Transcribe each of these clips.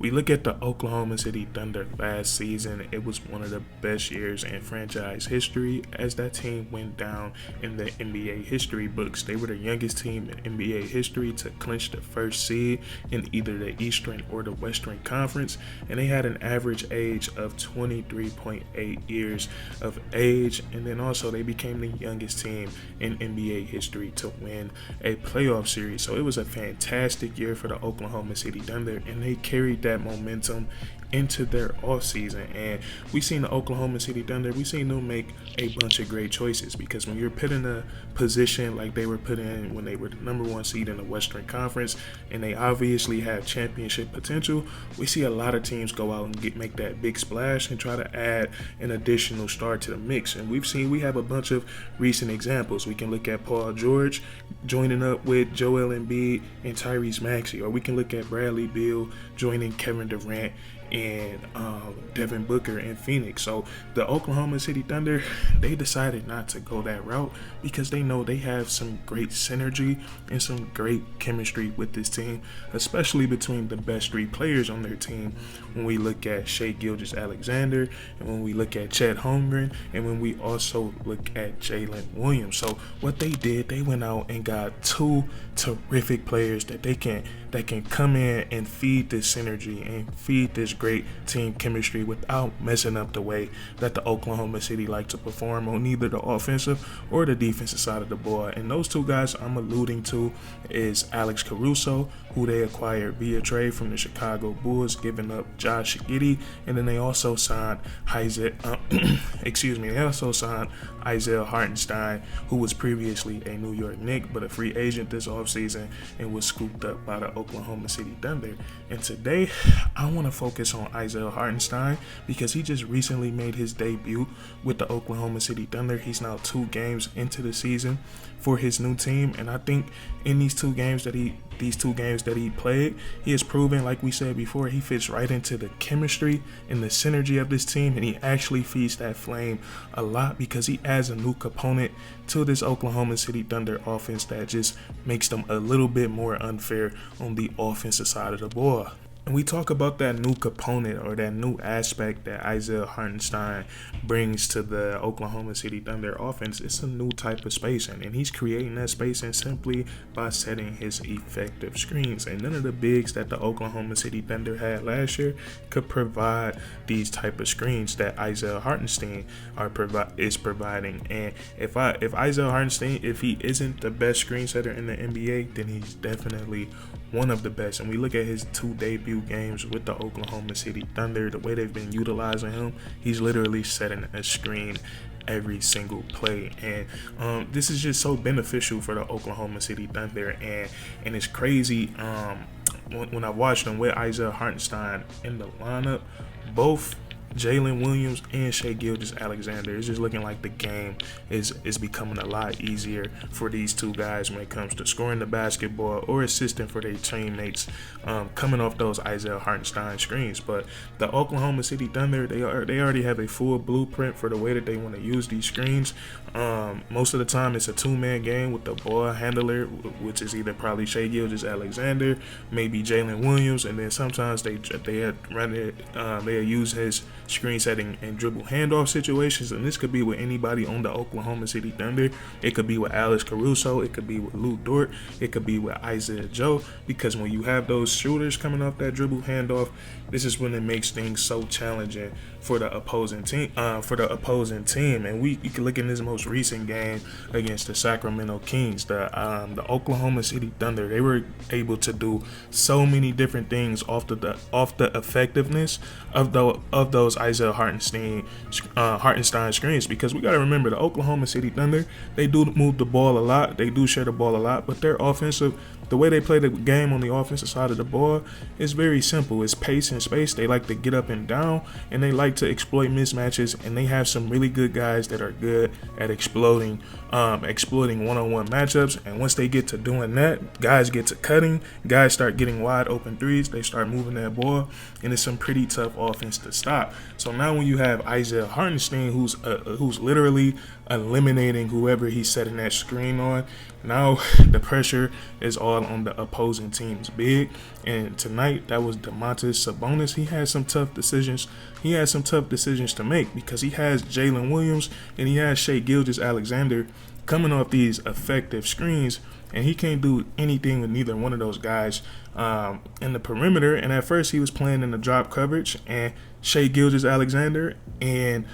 we look at the Oklahoma City Thunder last season, it was one of the best years in franchise history as that team went down in the NBA history books. They were the youngest team in NBA history to clinch the first seed in either the Eastern or the Western Conference, and they had an average age of 23.8 years of age, and then also they became the youngest team in NBA history to win a playoff series. So it was a fantastic year for the Oklahoma City Thunder, and they carried that momentum into their offseason. And we seen the Oklahoma City Thunder, we seen them make a bunch of great choices, because when you're put in a position like they were put in when they were the number one seed in the Western Conference, and they obviously have championship potential, we see a lot of teams go out and make that big splash and try to add an additional star to the mix. And we have a bunch of recent examples. We can look at Paul George joining up with Joel Embiid and Tyrese Maxey, or we can look at Bradley Beal joining Kevin Durant and Devin Booker in Phoenix. So the Oklahoma City Thunder, they decided not to go that route because they know they have some great synergy and some great chemistry with this team, especially between the best three players on their team. When we look at gilgeous-alexander, and when we look at Chet Holmgren, and when we also look at Jalen Williams. So what they did, they went out and got two terrific players that can come in and feed this synergy and feed this great team chemistry without messing up the way that the Oklahoma City like to perform on either the offensive or the defensive side of the ball. And those two guys I'm alluding to is Alex Caruso, who they acquired via trade from the Chicago Bulls, giving up Josh Giddey, and then they also signed Isaiah Hartenstein, who was previously a New York Knick but a free agent this offseason and was scooped up by the Oklahoma City Thunder. And today I want to focus on Isaiah Hartenstein because he just recently made his debut with the Oklahoma City Thunder. He's now 2 games into the season for his new team, and I think in these two games that he played, he has proven, like we said before, he fits right into the chemistry and the synergy of this team, and he actually feeds that flame a lot because he adds a new component to this Oklahoma City Thunder offense that just makes them a little bit more unfair on the offensive side of the ball. And we talk about that new component or that new aspect that Isaiah Hartenstein brings to the Oklahoma City Thunder offense. It's a new type of spacing, and he's creating that spacing simply by setting his effective screens. And none of the bigs that the Oklahoma City Thunder had last year could provide these type of screens that Isaiah Hartenstein is providing. And if Isaiah Hartenstein, if he isn't the best screen setter in the NBA, then he's definitely one of the best. And we look at his 2 debut games with the Oklahoma City Thunder, the way they've been utilizing him, he's literally setting a screen every single play. And this is just so beneficial for the Oklahoma City Thunder, and it's crazy when I watched them with Isaiah Hartenstein in the lineup, both Jalen Williams and Shai Gilgeous-Alexander, it's just looking like the game is becoming a lot easier for these two guys when it comes to scoring the basketball or assisting for their teammates coming off those Isaiah Hartenstein screens. But the Oklahoma City Thunder, they already have a full blueprint for the way that they want to use these screens. Most of the time it's a 2-man game with the ball handler, which is either probably Shai Gilgeous-Alexander, maybe Jalen Williams, and then sometimes they use his screen setting and dribble handoff situations. And this could be with anybody on the Oklahoma City Thunder. It could be with Alex Caruso, it could be with Lou Dort, it could be with Isaiah Joe, because when you have those shooters coming off that dribble handoff, this is when it makes things so challenging for the opposing team. And you can look in this most recent game against the Sacramento Kings. The Oklahoma City Thunder, they were able to do so many different things off the effectiveness of those Isaiah Hartenstein screens, because we got to remember the Oklahoma City Thunder, they do move the ball a lot, they do share the ball a lot, but their offensive, the way they play the game on the offensive side of the ball is very simple. It's pace and space. They like to get up and down, and they like to exploit mismatches, and they have some really good guys that are good at exploiting one-on-one matchups. And once they get to doing that, guys get to cutting, guys start getting wide open threes, they start moving that ball, and it's some pretty tough offense to stop. So now when you have Isaiah Hartenstein, who's literally eliminating whoever he's setting that screen on, now the pressure is all ball on the opposing team's big. And tonight, that was Domantas Sabonis. He had some tough decisions. He had some tough decisions to make because he has Jalen Williams and he has Gilgeous-Alexander coming off these effective screens, and he can't do anything with neither one of those guys in the perimeter. And at first, he was playing in the drop coverage, and Gilgeous-Alexander and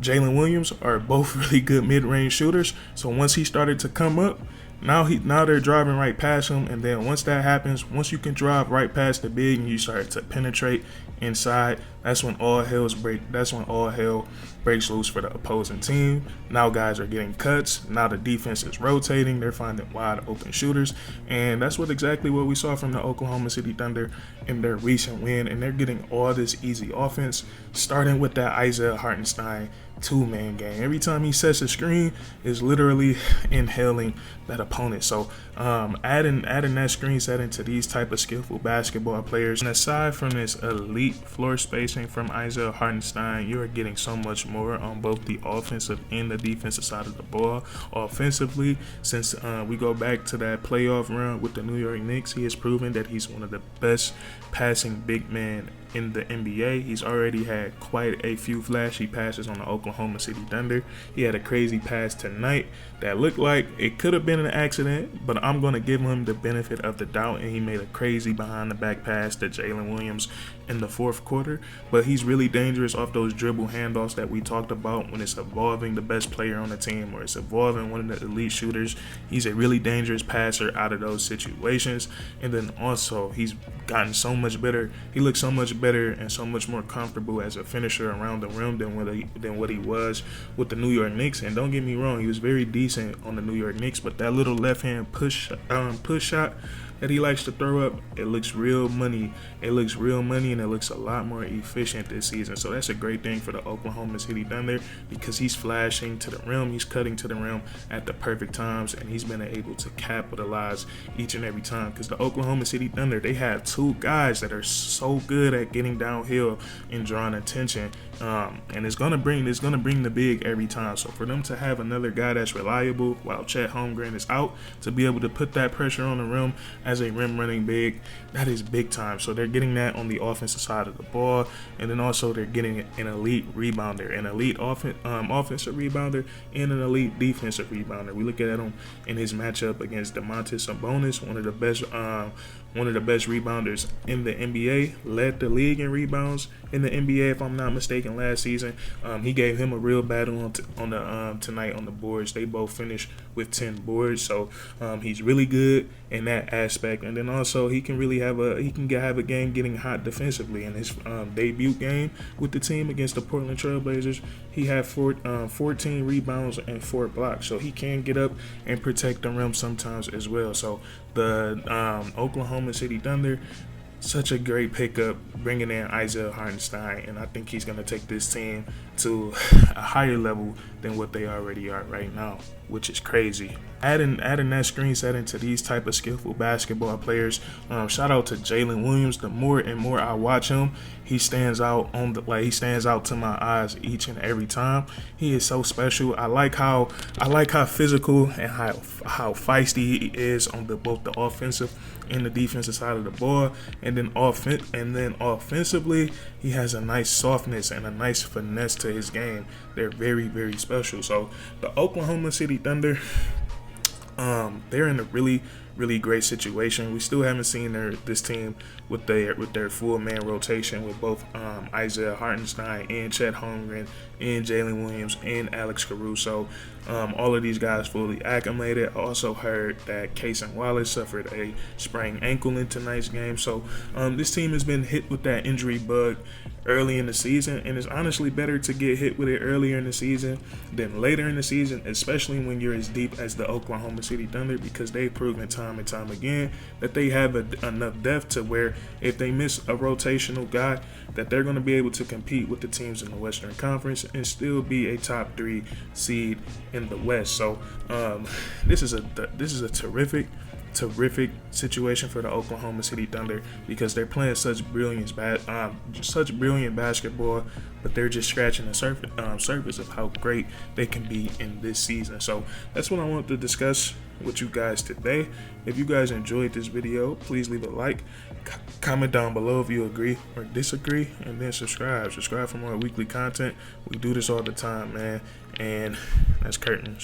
Jalen Williams are both really good mid-range shooters. So once he started to come up, now they're driving right past him, and then once that happens, once you can drive right past the big and you start to penetrate inside, that's when all hell breaks loose for the opposing team. Now guys are getting cuts. Now the defense is rotating. They're finding wide open shooters, and that's exactly what we saw from the Oklahoma City Thunder in their recent win. And they're getting all this easy offense, starting with that Isaiah Hartenstein two-man game. Every time he sets a screen, is literally inhaling that opponent. So adding that screen setting to these type of skillful basketball players, and aside from this elite floor spacing from Isaiah Hartenstein, you are getting so much more on both the offensive and the defensive side of the ball. Offensively, since we go back to that playoff run with the New York Knicks, he has proven that he's one of the best passing big men in the NBA. He's already had quite a few flashy passes on the Oklahoma City Thunder. He had a crazy pass tonight that looked like it could have been an accident, but I'm going to give him the benefit of the doubt, and he made a crazy behind the back pass to Jalen Williams in the fourth quarter. But he's really dangerous off those dribble handoffs that we talked about when it's involving the best player on the team or it's involving one of the elite shooters. He's a really dangerous passer out of those situations. And then also he's gotten so much better. He looks so much better and so much more comfortable as a finisher around the rim than what he was with the New York Knicks. And don't get me wrong, he was very decent on the New York Knicks, but that little left hand push shot that he likes to throw up, it looks real money. It looks real money, and it looks a lot more efficient this season. So that's a great thing for the Oklahoma City Thunder because he's flashing to the rim, he's cutting to the rim at the perfect times, and he's been able to capitalize each and every time. Because the Oklahoma City Thunder, they have two guys that are so good at getting downhill and drawing attention, and it's gonna bring the big every time. So for them to have another guy that's reliable while Chet Holmgren is out, to be able to put that pressure on the rim as a rim running big, that is big time. So they're getting that on the offensive side of the ball, and then also they're getting an elite rebounder, an elite offensive rebounder, and an elite defensive rebounder. We look at him in his matchup against Domantas Sabonis, one of the best rebounders in the NBA, led the league in rebounds in the NBA, if I'm not mistaken, last season. He gave him a real battle on tonight on the boards. They both finished with 10 boards, so he's really good in that aspect. And then also he can have a game getting hot defensively. In his debut game with the team against the Portland Trailblazers, he had 14 rebounds and 4 blocks, so he can get up and protect the rim sometimes as well. So the Oklahoma City Thunder, such a great pickup bringing in Isaiah Hartenstein, and I think he's going to take this team to a higher level than what they already are right now, which is crazy. Adding that screen setting to these type of skillful basketball players, shout out to Jalen Williams. The more and more I watch him, he stands out to my eyes each and every time. He is so special. I like how physical and how feisty he is on both the offensive and the defensive side of the ball. And then offensively, he has a nice softness and a nice finesse to his game. They're very, very special. So the Oklahoma City Thunder, they're in a really, really great situation. We still haven't seen this team with their full man rotation with both Isaiah Hartenstein and Chet Holmgren and Jalen Williams and Alex Caruso. All of these guys fully acclimated. I also heard that Cason Wallace suffered a sprained ankle in tonight's game. So this team has been hit with that injury bug early in the season, and it's honestly better to get hit with it earlier in the season than later in the season, especially when you're as deep as the Oklahoma City Thunder, because they've proven time and time again that they have enough depth to where if they miss a rotational guy, that they're going to be able to compete with the teams in the Western Conference and still be a top 3 seed in the West. So this is a terrific terrific situation for the Oklahoma City Thunder because they're playing such brilliant basketball, but they're just scratching the surface of how great they can be in this season. So that's what I want to discuss with you guys today. If you guys enjoyed this video, please leave a like, comment down below if you agree or disagree, and then subscribe for more weekly content. We do this all the time, man, and that's curtains.